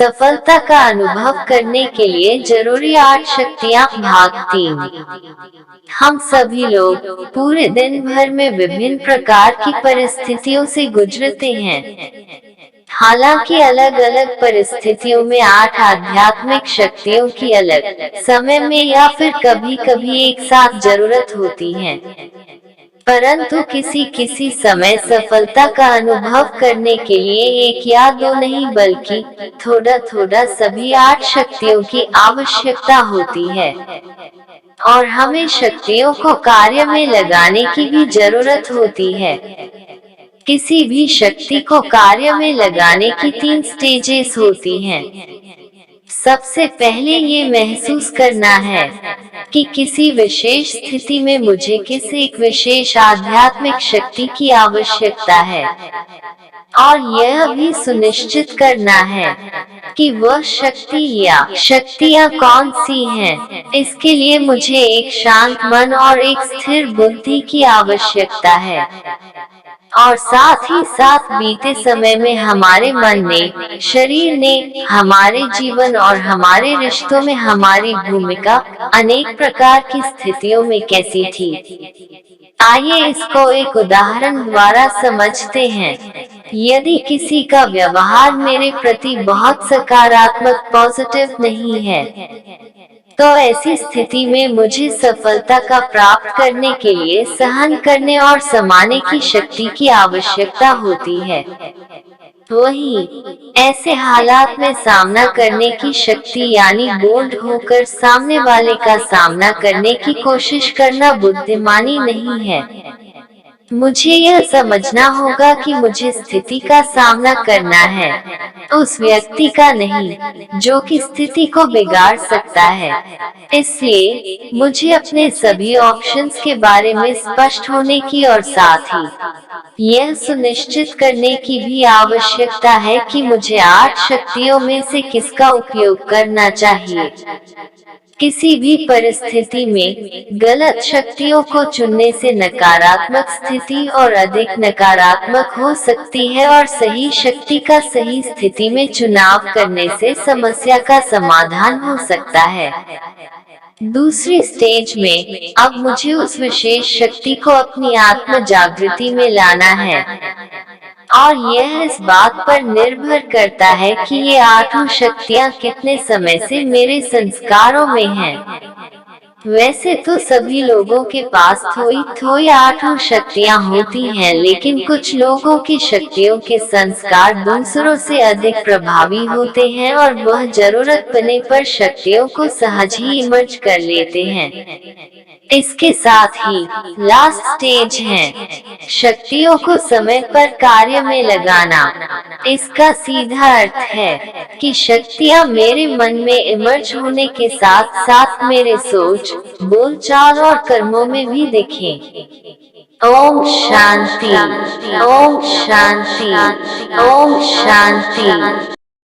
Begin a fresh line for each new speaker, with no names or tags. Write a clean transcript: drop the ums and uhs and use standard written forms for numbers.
सफलता का अनुभव करने के लिए जरूरी 8 शक्तियाँ। भाग 3। हम सभी लोग पूरे दिन भर में विभिन्न प्रकार की परिस्थितियों से गुजरते हैं। हालांकि अलग अलग परिस्थितियों में 8 आध्यात्मिक शक्तियों की अलग समय में या फिर कभी कभी एक साथ जरूरत होती है, परंतु किसी किसी समय सफलता का अनुभव करने के लिए एक या दो नहीं बल्कि थोड़ा थोड़ा सभी 8 शक्तियों की आवश्यकता होती है, और हमें शक्तियों को कार्य में लगाने की भी जरूरत होती है। किसी भी शक्ति को कार्य में लगाने की 3 स्टेजेस होती हैं। सबसे पहले ये महसूस करना है कि किसी विशेष स्थिति में मुझे किस एक विशेष आध्यात्मिक शक्ति की आवश्यकता है, और यह भी सुनिश्चित करना है कि वह शक्ति या शक्तियाँ कौन सी हैं। इसके लिए मुझे एक शांत मन और एक स्थिर बुद्धि की आवश्यकता है, और साथ ही साथ बीते समय में हमारे मन ने, शरीर ने, हमारे जीवन और हमारे रिश्तों में हमारी भूमिका अनेक प्रकार की स्थितियों में कैसी थी। आइए इसको एक उदाहरण द्वारा समझते हैं। यदि किसी का व्यवहार मेरे प्रति बहुत सकारात्मक पॉजिटिव नहीं है, तो ऐसी स्थिति में मुझे सफलता का प्राप्त करने के लिए सहन करने और समाने की शक्ति की आवश्यकता होती है। वहीं ऐसे हालात में सामना करने की शक्ति यानी बोल्ड होकर सामने वाले का सामना करने की कोशिश करना बुद्धिमानी नहीं है। मुझे यह समझना होगा कि मुझे स्थिति का सामना करना है, उस व्यक्ति का नहीं, जो कि स्थिति को बिगाड़ सकता है। इसलिए मुझे अपने सभी ऑप्शंस के बारे में स्पष्ट होने की और साथ ही यह सुनिश्चित करने की भी आवश्यकता है कि मुझे 8 शक्तियों में से किसका उपयोग करना चाहिए। किसी भी परिस्थिति में गलत शक्तियों को चुनने से नकारात्मक स्थिति और अधिक नकारात्मक हो सकती है, और सही शक्ति का सही स्थिति में चुनाव करने से समस्या का समाधान हो सकता है। दूसरी स्टेज में अब मुझे उस विशेष शक्ति को अपनी आत्म जागृति में लाना है, और यह इस बात पर निर्भर करता है कि ये 8 शक्तियाँ कितने समय से मेरे संस्कारों में हैं। वैसे तो सभी लोगों के पास थोड़ी थोड़ी 8 शक्तियाँ होती हैं, लेकिन कुछ लोगों की शक्तियों के संस्कार दूसरों से अधिक प्रभावी होते हैं और वह जरूरत पड़ने पर शक्तियों को सहज ही इमर्ज कर लेते हैं। इसके साथ ही लास्ट स्टेज है शक्तियों को समय पर कार्य में लगाना। इसका सीधा अर्थ है कि शक्तियाँ मेरे मन में इमर्ज होने के साथ साथ मेरे सोच, बोलचाल और कर्मों में भी दिखें। ओम शांति, ओम शांति, ओम शांति।